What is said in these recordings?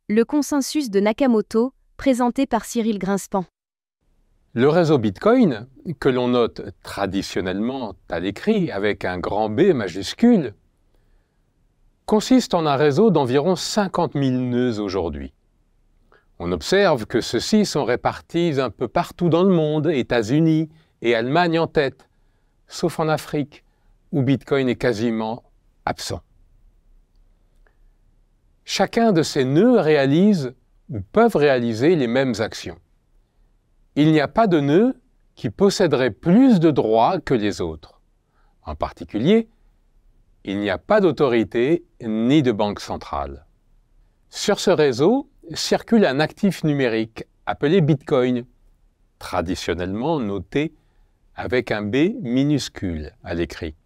Le consensus de Nakamoto, présenté par Cyril Grinspan. Le réseau Bitcoin, que l'on note traditionnellement à l'écrit avec un grand B majuscule, consiste en un réseau d'environ 50 000 nœuds aujourd'hui. On observe que ceux-ci sont répartis un peu partout dans le monde, États-Unis et Allemagne en tête, sauf en Afrique, où Bitcoin est quasiment absent. Chacun de ces nœuds réalise ou peuvent réaliser les mêmes actions. Il n'y a pas de nœud qui posséderait plus de droits que les autres. En particulier, il n'y a pas d'autorité ni de banque centrale. Sur ce réseau circule un actif numérique appelé Bitcoin, traditionnellement noté avec un B minuscule à l'écrit,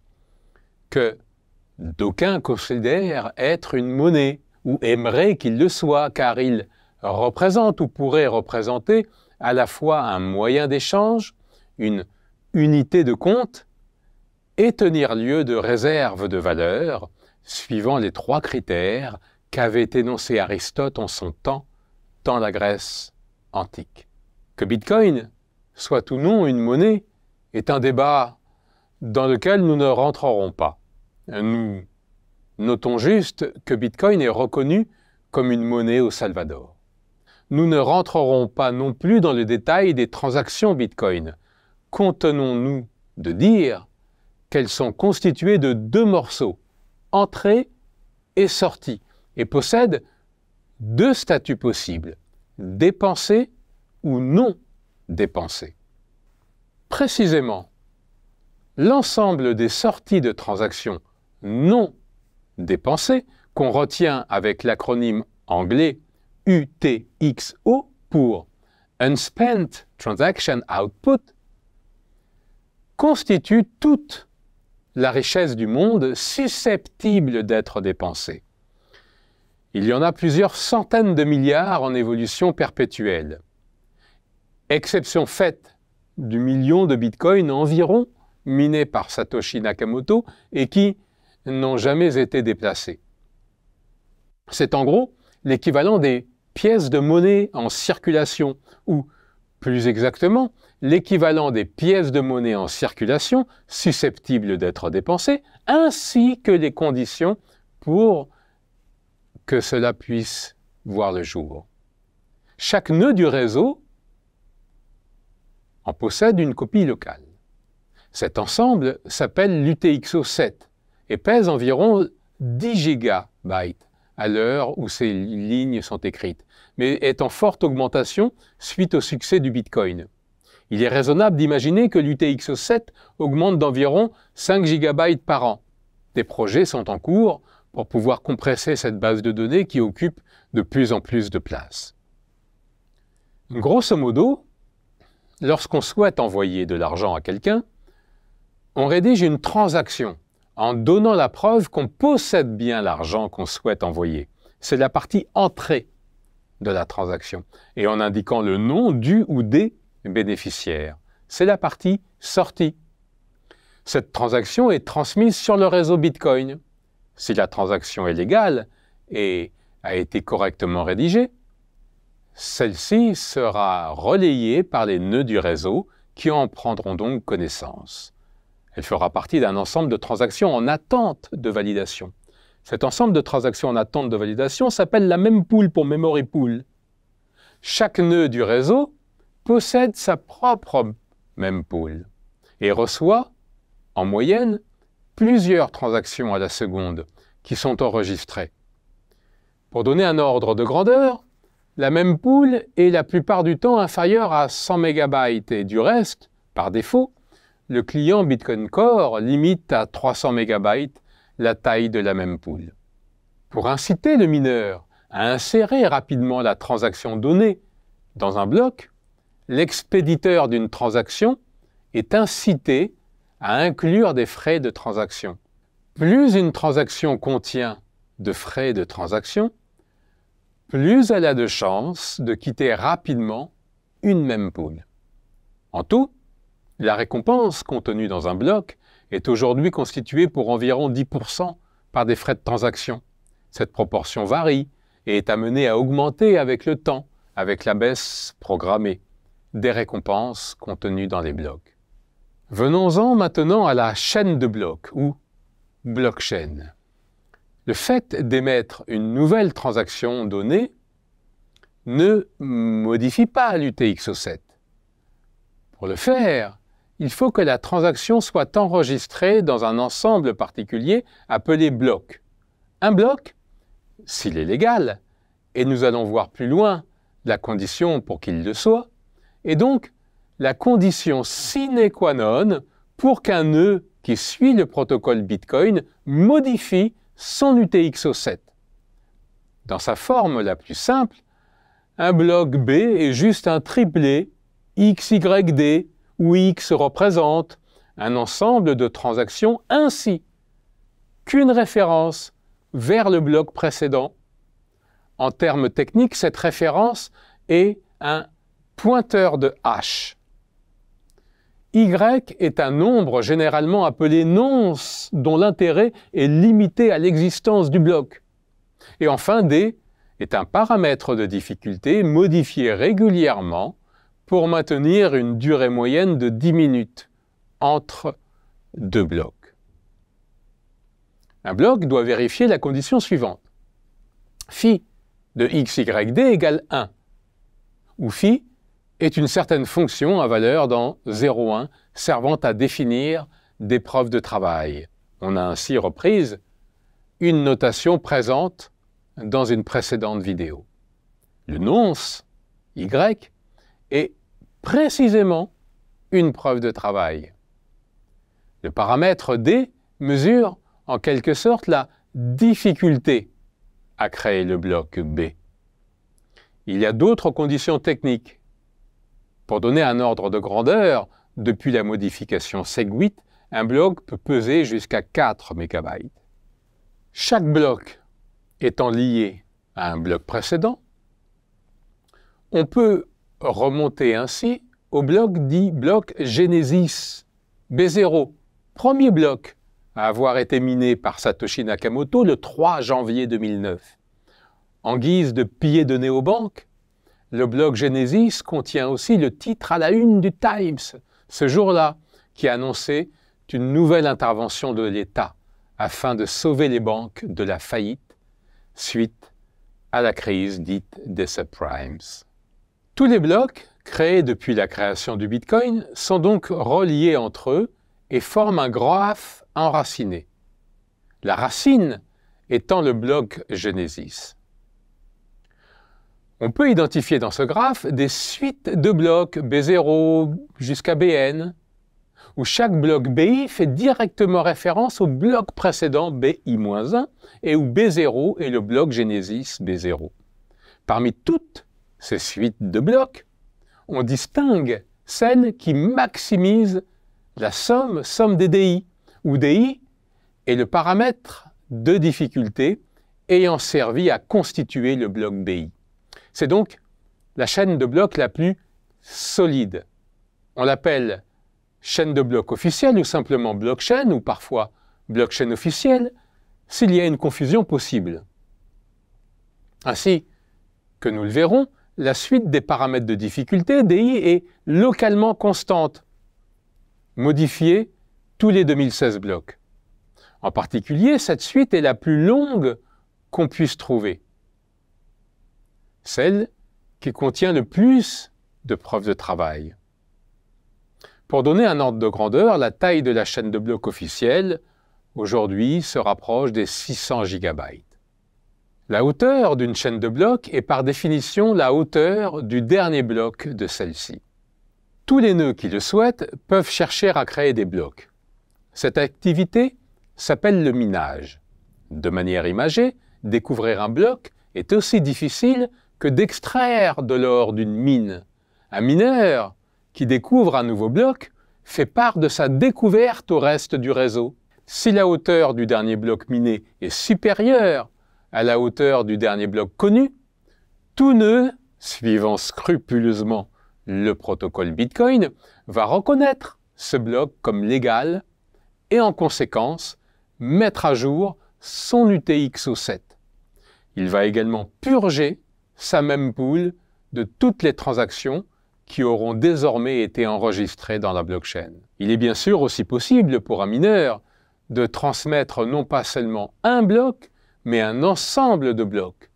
que d'aucuns considèrent être une monnaie ou aimeraient qu'il le soit, car il représente ou pourrait représenter à la fois un moyen d'échange, une unité de compte, et tenir lieu de réserve de valeur, suivant les 3 critères qu'avait énoncé Aristote en son temps dans la Grèce antique. Que Bitcoin soit ou non une monnaie est un débat dans lequel nous ne rentrerons pas. Nous notons juste que Bitcoin est reconnu comme une monnaie au Salvador. Nous ne rentrerons pas non plus dans le détail des transactions Bitcoin. Contenons-nous de dire qu'elles sont constituées de 2 morceaux, entrée et sortie, et possèdent 2 statuts possibles, dépensé ou non dépensé. Précisément, l'ensemble des sorties de transactions non dépensées, qu'on retient avec l'acronyme anglais UTXO pour Unspent Transaction Output, constitue toute la richesse du monde susceptible d'être dépensée. Il y en a plusieurs centaines de milliards en évolution perpétuelle. Exception faite du million de bitcoins environ minés par Satoshi Nakamoto et qui n'ont jamais été déplacés. C'est en gros l'équivalent des pièces de monnaie en circulation, ou plus exactement, l'équivalent des pièces de monnaie en circulation susceptibles d'être dépensées, ainsi que les conditions pour que cela puisse voir le jour. Chaque nœud du réseau en possède une copie locale. Cet ensemble s'appelle l'UTXO7 et pèse environ 10 gigabytes à l'heure où ces lignes sont écrites, mais est en forte augmentation suite au succès du Bitcoin. Il est raisonnable d'imaginer que l'UTXO7 augmente d'environ 5 gigabytes par an. Des projets sont en cours pour pouvoir compresser cette base de données qui occupe de plus en plus de place. Grosso modo, lorsqu'on souhaite envoyer de l'argent à quelqu'un, on rédige une transaction en donnant la preuve qu'on possède bien l'argent qu'on souhaite envoyer. C'est la partie entrée de la transaction, et en indiquant le nom du ou des bénéficiaires. C'est la partie sortie. Cette transaction est transmise sur le réseau Bitcoin. Si la transaction est légale et a été correctement rédigée, celle-ci sera relayée par les nœuds du réseau qui en prendront donc connaissance. Elle fera partie d'un ensemble de transactions en attente de validation. Cet ensemble de transactions en attente de validation s'appelle la mempool pour memory pool. Chaque nœud du réseau possède sa propre mempool et reçoit, en moyenne, plusieurs transactions à la seconde qui sont enregistrées. Pour donner un ordre de grandeur, la mempool est la plupart du temps inférieure à 100 MB et du reste, par défaut, le client Bitcoin Core limite à 300 MB la taille de la mempool. Pour inciter le mineur à insérer rapidement la transaction donnée dans un bloc, l'expéditeur d'une transaction est incité à inclure des frais de transaction. Plus une transaction contient de frais de transaction, plus elle a de chances de quitter rapidement une mempool. En tout, la récompense contenue dans un bloc est aujourd'hui constituée pour environ 10% par des frais de transaction. Cette proportion varie et est amené à augmenter avec le temps, avec la baisse programmée des récompenses contenues dans les blocs. Venons-en maintenant à la chaîne de blocs, ou blockchain. Le fait d'émettre une nouvelle transaction donnée ne modifie pas l'UTXO7. Pour le faire, il faut que la transaction soit enregistrée dans un ensemble particulier appelé bloc. Un bloc, s'il est légal, et nous allons voir plus loin la condition pour qu'il le soit, est donc la condition sine qua non pour qu'un nœud qui suit le protocole Bitcoin modifie son UTXO7. Dans sa forme la plus simple, un bloc B est juste un triplet XYD où X représente un ensemble de transactions ainsi qu'une référence vers le bloc précédent. En termes techniques, cette référence est un pointeur de hash. Y est un nombre généralement appelé nonce dont l'intérêt est limité à l'existence du bloc. Et enfin, D est un paramètre de difficulté modifié régulièrement pour maintenir une durée moyenne de 10 minutes entre deux blocs. Un bloc doit vérifier la condition suivante. Phi de XYD égale 1, où phi est une certaine fonction à valeur dans 0,1 servant à définir des preuves de travail. On a ainsi reprise une notation présente dans une précédente vidéo. Le nonce, Y, est précisément une preuve de travail. Le paramètre D mesure en quelque sorte la difficulté à créer le bloc B. Il y a d'autres conditions techniques. Pour donner un ordre de grandeur, depuis la modification SegWit, un bloc peut peser jusqu'à 4 MB. Chaque bloc étant lié à un bloc précédent, on peut remonter ainsi au bloc dit bloc Genesis B0, premier bloc à avoir été miné par Satoshi Nakamoto le 3 janvier 2009. En guise de pilier de néobanque, le bloc Genesis contient aussi le titre à la une du Times, ce jour-là, qui annonçait une nouvelle intervention de l'État afin de sauver les banques de la faillite suite à la crise dite des subprimes. Tous les blocs créés depuis la création du Bitcoin sont donc reliés entre eux et forment un graphe enraciné. La racine étant le bloc Genesis. On peut identifier dans ce graphe des suites de blocs B0 jusqu'à Bn, où chaque bloc BI fait directement référence au bloc précédent BI-1 et où B0 est le bloc Genesis B0. Parmi toutes ces suites de blocs, on distingue celles qui maximisent la somme des DI, où DI est le paramètre de difficulté ayant servi à constituer le bloc BI. C'est donc la chaîne de blocs la plus solide. On l'appelle chaîne de blocs officielle ou simplement blockchain ou parfois blockchain officielle s'il y a une confusion possible. Ainsi que nous le verrons, la suite des paramètres de difficulté DI est localement constante, modifiée tous les 2016 blocs. En particulier, cette suite est la plus longue qu'on puisse trouver. Celle qui contient le plus de preuves de travail. Pour donner un ordre de grandeur, la taille de la chaîne de blocs officielle, aujourd'hui, se rapproche des 600 GB. La hauteur d'une chaîne de blocs est par définition la hauteur du dernier bloc de celle-ci. Tous les nœuds qui le souhaitent peuvent chercher à créer des blocs. Cette activité s'appelle le minage. De manière imagée, découvrir un bloc est aussi difficile que d'extraire de l'or d'une mine. Un mineur qui découvre un nouveau bloc fait part de sa découverte au reste du réseau. Si la hauteur du dernier bloc miné est supérieure à la hauteur du dernier bloc connu, tout nœud, suivant scrupuleusement le protocole Bitcoin, va reconnaître ce bloc comme légal et en conséquence mettre à jour son UTXO7. Il va également purger sa mempool de toutes les transactions qui auront désormais été enregistrées dans la blockchain. Il est bien sûr aussi possible pour un mineur de transmettre non pas seulement un bloc, mais un ensemble de blocs.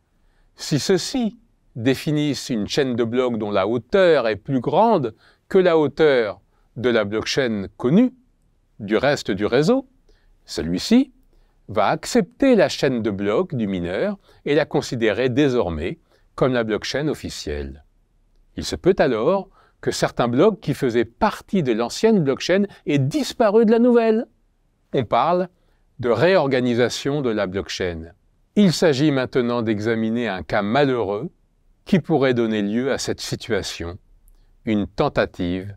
Si ceux-ci définissent une chaîne de blocs dont la hauteur est plus grande que la hauteur de la blockchain connue, du reste du réseau, celui-ci va accepter la chaîne de blocs du mineur et la considérer désormais comme la blockchain officielle. Il se peut alors que certains blocs qui faisaient partie de l'ancienne blockchain aient disparu de la nouvelle. On parle de réorganisation de la blockchain. Il s'agit maintenant d'examiner un cas malheureux qui pourrait donner lieu à cette situation, une tentative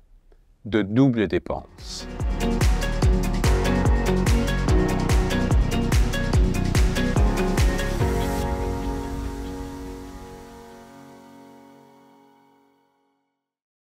de double dépense.